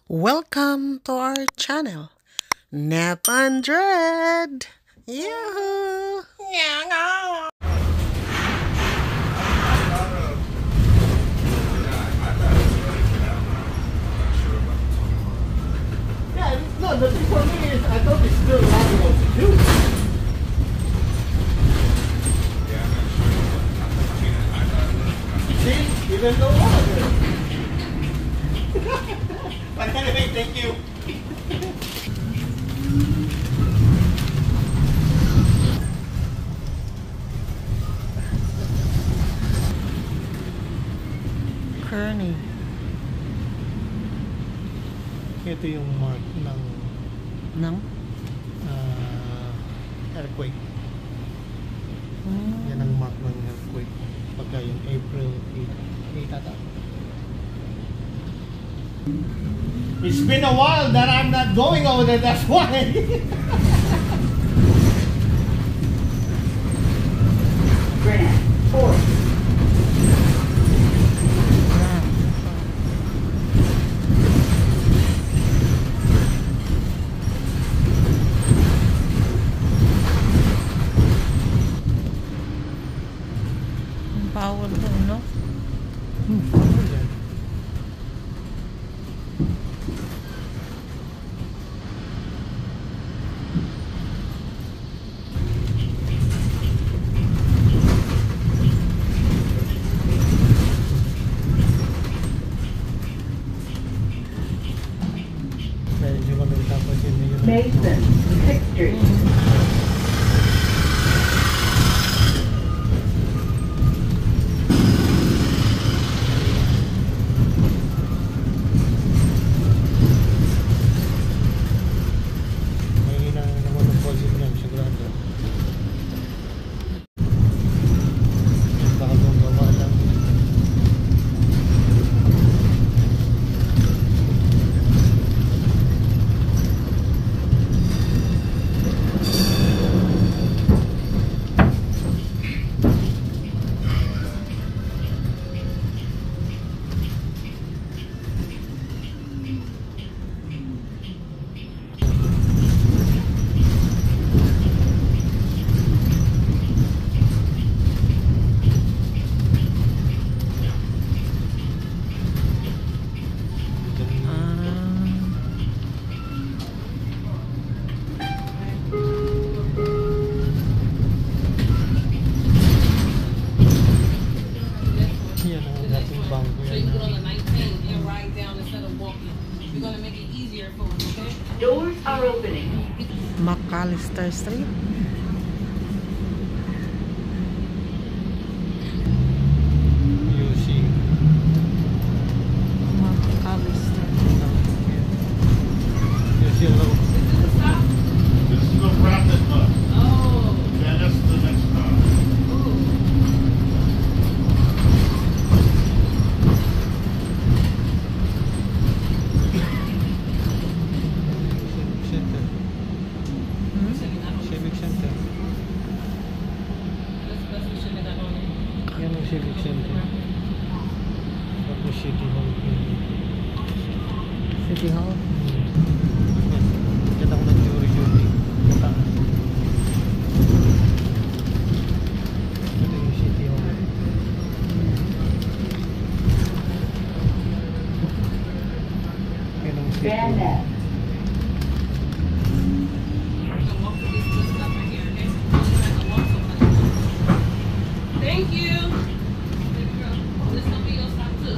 Welcome to our channel, Nap and Dread. Yahoo! Yeah. No, the thing for me is I thought it's still allowable to do. See, even though all of it. But anyway, thank you. Kearney. Ito yung mark ng earthquake. Yan ang mark ng earthquake. Pagka yung April 8 ata. It's been a while that I'm not going over there, that's why. Grant, 4. Power to, no? Power yan. Medyo maganda pa din yun. Mason, 6th Street. Doors are opening. McAllister Street. Using McAllister. using low. This is the rapid bus. Oh. Yeah, that's the next stop. Center. Civic Center. Yan ang Civic Center. Tapos City Hall. City Hall. Diyan ako nag-jury duty. Mataas. Ito yung City Hall. Yan ang City Grand Hall. F. Thank you. This will be your stop too.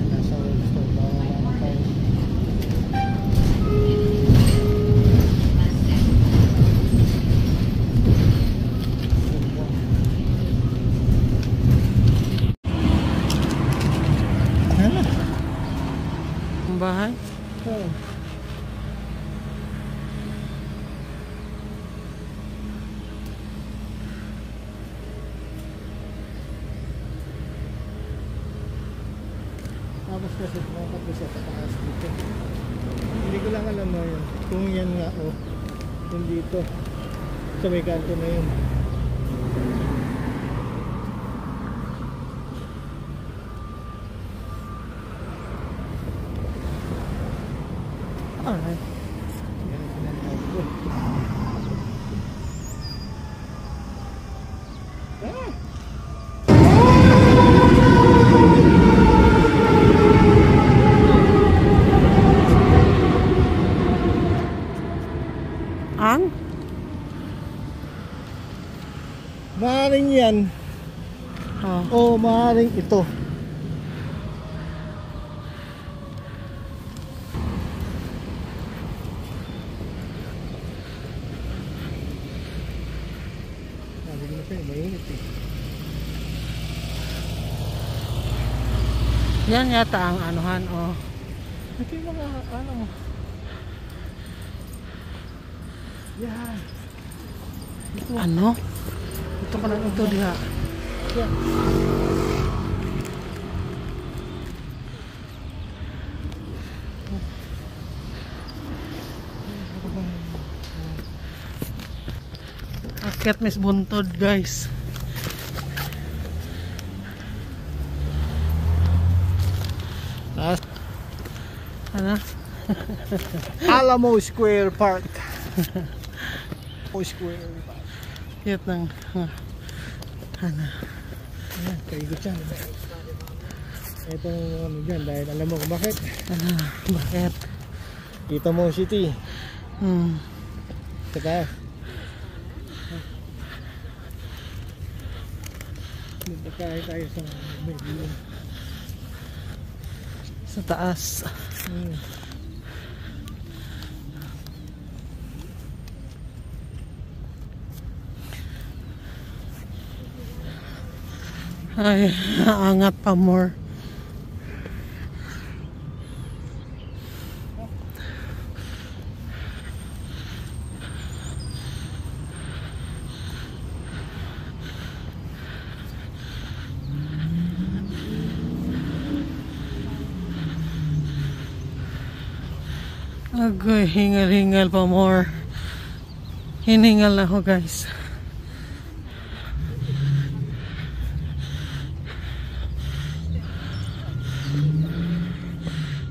Nasa Webster. Bawang tayo. Ano? Ang bahay. Oh. Tapos kasi pumakat ko siya sa taas dito. Hindi ko lang alam mo yun. Kung yan nga o. Kung dito. Sa may kanto na yun. Alright. Yan ang sinantay ko. Ang? Maaaring yan. O maaaring ito. Sabi ko na sa'yo, mainit eh. Yan yata ang anuhan, oh. Ito yung mga ano. Yan. Ito. Ano? Ito ka lang ito diha. Yan. Akyat mis buntod, guys. Taas. Ano? Alamo Square Park. Square Park. Cute ng ano. Ayan, kaigot yan. Itong ano dyan, dahil alam mo kung bakit. Ano? Bakit? Kita mo city. Sa taas. Nagpakain tayo sa medyo. Sa taas. Ay, angat pa more. Agoy, hingal-hingal pa more. Hiningal na ako, guys.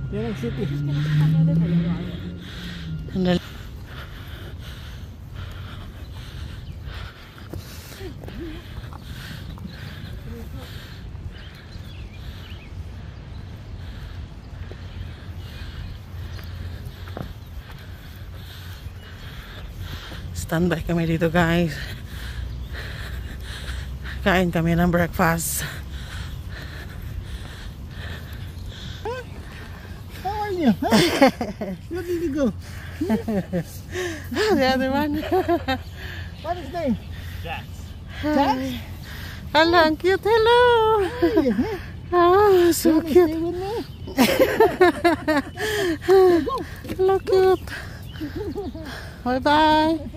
Yan ang city. Andali. Standby kami dito, guys. Kain kami ng breakfast. How are you? Where did you go? The other one. What is name? Jax. Jack? Hello, ang cute. Hello. Oh, so Stay cute. with me. Hello, cute. Bye-bye.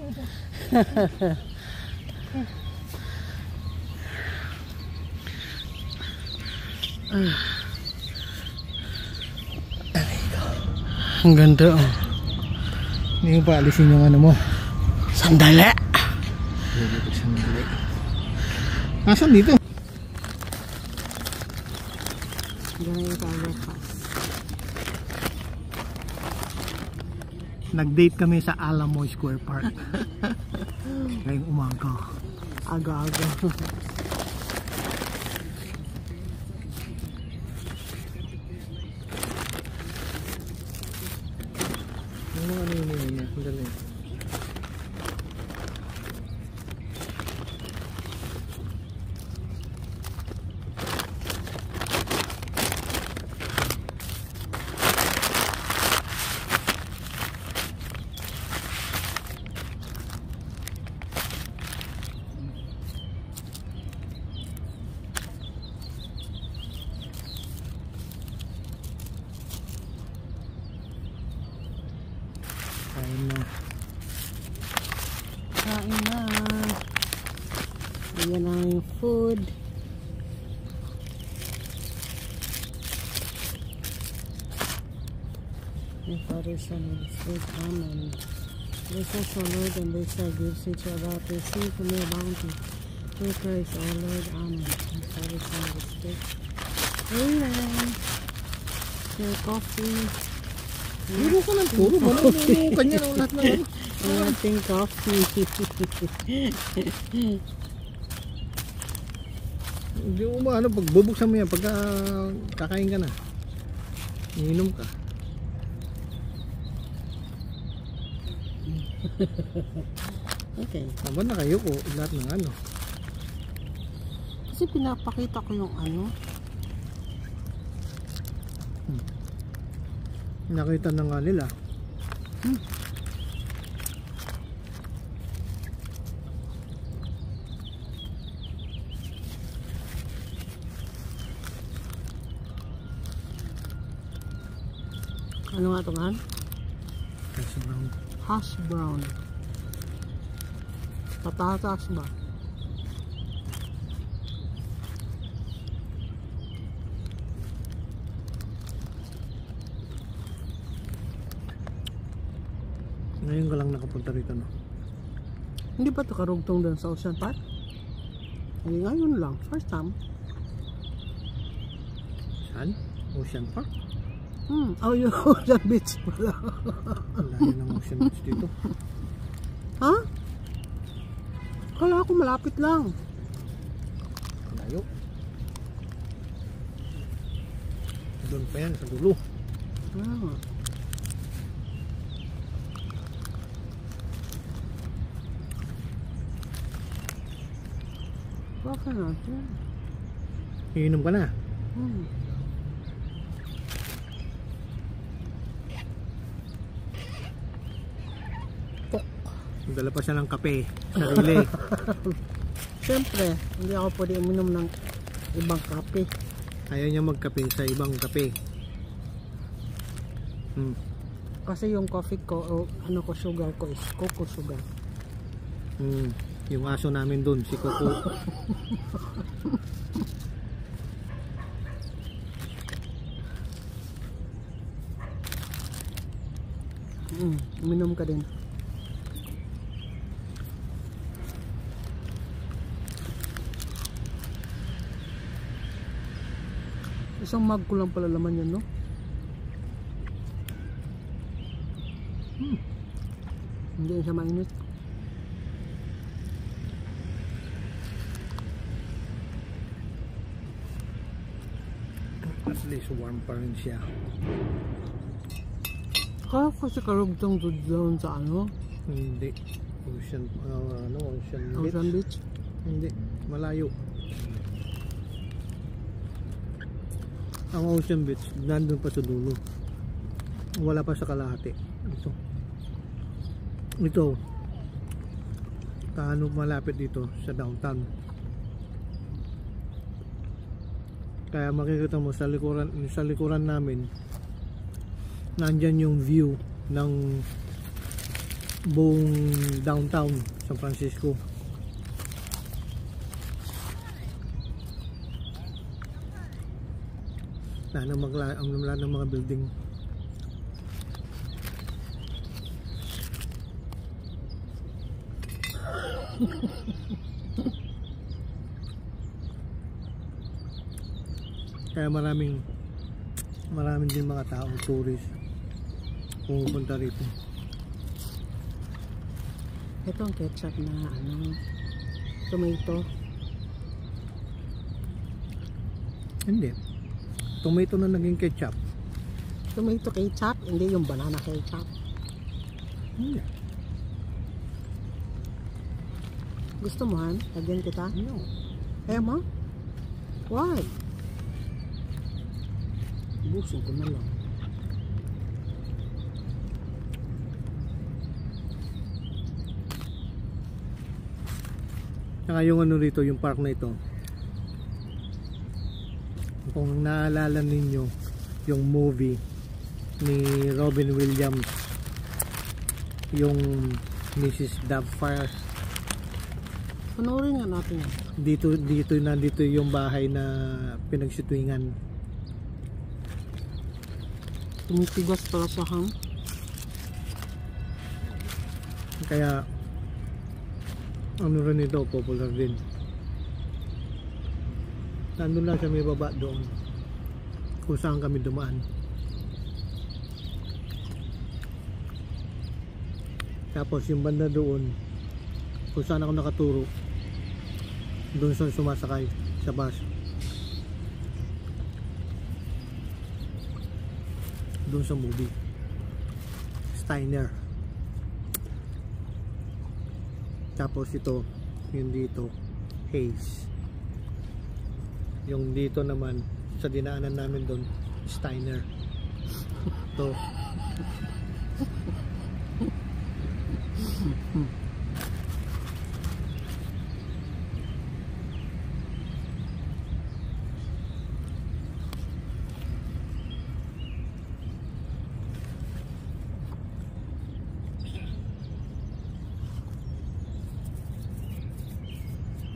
Ang ganda, oh. Hindi mo pa alisin yung ano mo. Sandali. Asan dito? Nag-date kami sa Alamo Square Park. Ngayong umaga. Aga-aga. Ano yun? Dali. Kain na. Kain na. Ayan na yung food. My father son is with Amen. This is our Lord, and this I gives each other. Receive from your bounty. Through Christ our Lord. Amen. My father son is with Amen. Your coffee. Puro ka ng puro. Manunukan niya ng lahat ng ano. Ang ating coffee. Hindi mo ano, pag bubuksan mo yan, pagka kakain ka na, iinom ka. Okay. Tama na kayo ko, lahat ng ano. Kasi pinapakita ko yung ano. Nakita na nga nila. Ano nga ito nga? Hash brown. Hash brown. Patatas ba? Ngayon ka lang nakapunta rito, no? Hindi ba ito karugtong doon sa Ocean Park? Hindi, ngayon lang. First time. Saan? Ocean Park? Oh, yung Ocean Beach pala. Layo ng Ocean Beach dito. Ha? Kala ko malapit lang. Layo. Doon pa yan, sa dulo. Ah. Baka natin. Iinom ka na. Dala pa siya ng kape. Sarili. Siyempre, hindi ako pwede uminom ng ibang kape. Ayaw niya magkape sa ibang kape. Kasi yung coffee ko, o ano ko, sugar ko is cocoa sugar. Yung aso namin dun, si Coco. Uminom ka din. Isang mug ko lang pala laman yan, no? Hindi siya mainit. At least warm pa rin siya. Kaya kasi karugtong doon sa ano? Hindi. Ocean, Ocean Beach. Ocean Beach? Hindi. Malayo. Ang Ocean Beach, nandun pa sa dulo. Wala pa sa kalahati. Ito. Kaano malapit dito sa downtown. Kaya makikita mo sa likuran namin, nandyan yung view ng buong downtown San Francisco. Ang lahat ng mga building. Kaya maraming din mga tao, tourist, pumupunta rito. Ito ang ketchup na ano, tomato. Hindi. Tomato na naging ketchup. Tomato ketchup, hindi yung banana ketchup. Hindi. Gusto mo, Han? Lagyan kita? No. Eh, ma? Why? Busin ko na lang. Saka yung ano rito, yung park na ito. Kung naalala ninyo yung movie ni Robin Williams, yung Mrs. Doubtfire. Panoorin nga natin yan. Nandito yung bahay na pinagsitwingan. Tumitigas pala sa hang. Kaya ano rin ito, popular din. Nandun lang sa may baba doon kung saan kami dumaan. Tapos yung banda doon, kung saan ako nakaturo, doon sa sumasakay sa bus. Doon sa movie Steiner. Tapos ito, yung dito Hayes. Yung dito naman sa dinaanan namin doon, Steiner. Ito.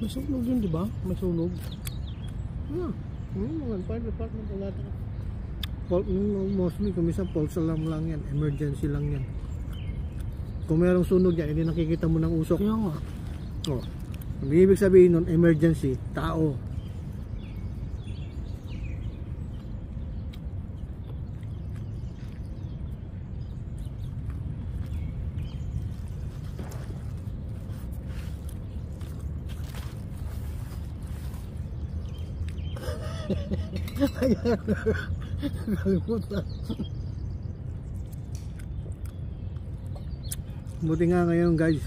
May sunog yun, di ba? May sunog. Mga fire department wala na. Mostly kung minsan false alarm lang yan, emergency lang yan. Kung merong sunog yan, hindi nakikita mo ng usok. Kaya nga. Oh. Ang ibig sabihin nun, emergency, tao. Buti nga ngayon guys,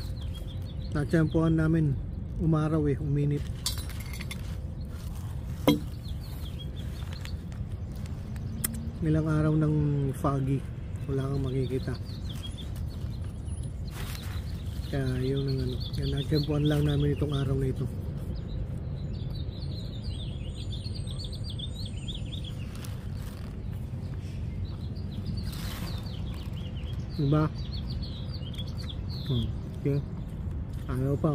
natsyempohan namin umaraw uminit. Ilang araw ng foggy, wala kang makikita. Kaya yung natsyempohan lang namin itong araw na ito. Diba? Okay. Ayaw pa.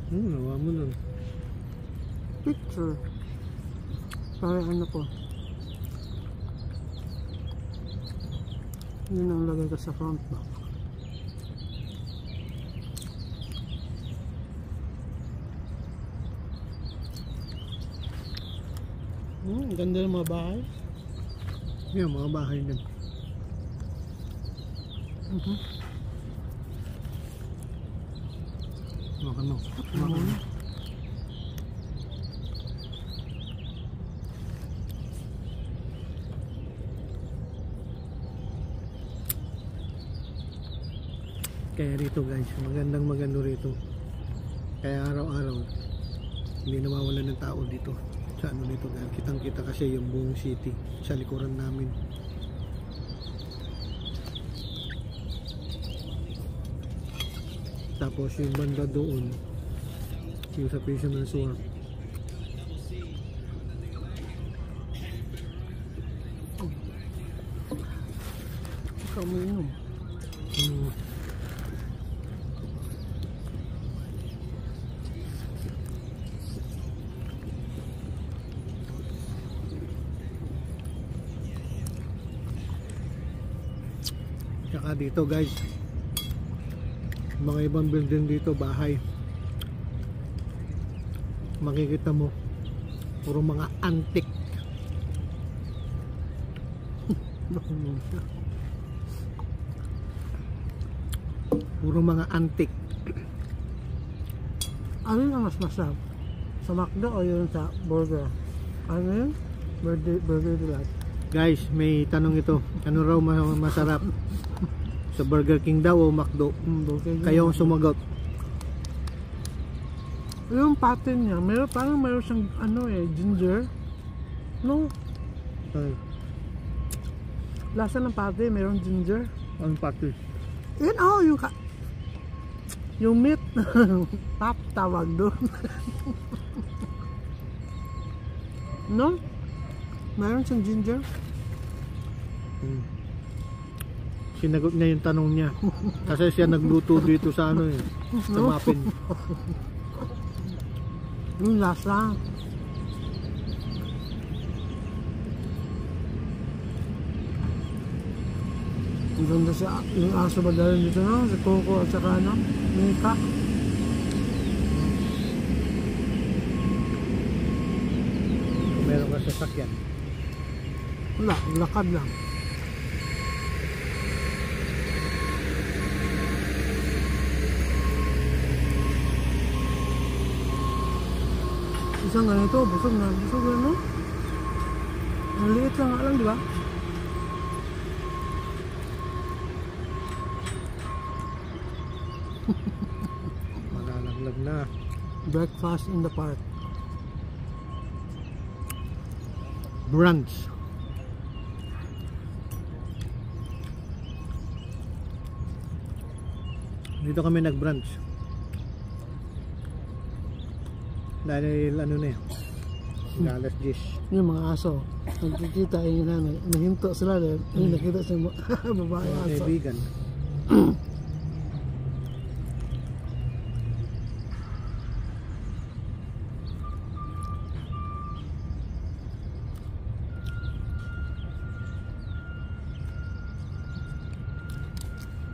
Nawa mo nun. Picture. Para ano ko. Yun ang lagay ko sa front ba. Ganda ng mga bahay. Yan, mga bahay din. Makan mo. Kaya rito guys, maganda rito. Kaya araw-araw hindi nawawalan ng tao dito. Sa ano nito dahil kitang-kita kasi yung buong city sa likuran namin. Tapos yung banda doon, yung sa Fisherman's Wharf. Ikaw mo inom. Tsaka dito guys, mga ibang building dito, bahay, makikita mo puro mga antique. Puro mga antique. Ano yung mas masarap? Sa McDo o yun sa burger? Ano yun? Burger Delight. Guys, may tanong ito, ano raw masarap? Sa Burger King daw o McDo? Kayo ang sumagot. Yung pattern niya, parang meron siyang ginger. No? Ay, Lasa ng pate, meron ginger. ang pati. Yun, yung meat. Pap, tawag doon. No? Meron siyang ginger. Sinagot niya yung tanong niya. Kasi siya nagluto dito sa sa muffin. Yung lasa. Ang ganda siya. Yung aso ba dahil dito, no? Si Coco at saka Mika. meron ka sasakyan. Wala, lakad lang. Isang ganito, busog na, no? Maliit lang nga lang, di ba? Malalaglag na. Breakfast in the park. Brunch. Dito kami nag-brunch. Dahil ano na yun, alas 10. Yung mga aso, nagkikita yung nanay, nahinto sila dahil nakita sa babae aso. Kaibigan.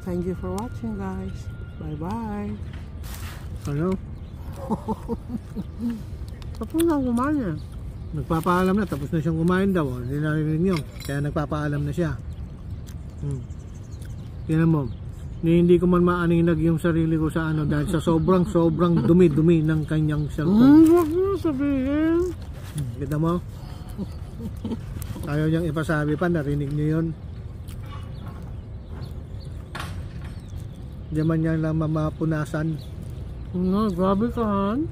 Thank you for watching, guys. Bye-bye. Ano? Tapos na kumain. Nagpapaalam na, tapos na siyang kumain daw. Hindi narinig niyo. Kaya nagpapaalam na siya. Tingnan mo. Hindi ko man maaninag yung sarili ko sa ano dahil sa sobrang dumi-dumi ng kanyang cellphone. Huwag mo sabihin. Kita mo? Ayaw niyang ipasabi pa, narinig niyo yun. Hindi man niya lang mapunasan. No, grabe ka, Han.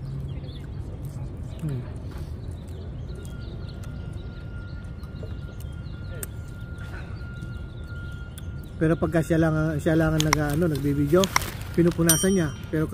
Pero pagka siya lang ang nagbibideo, pinupunasan niya. Pero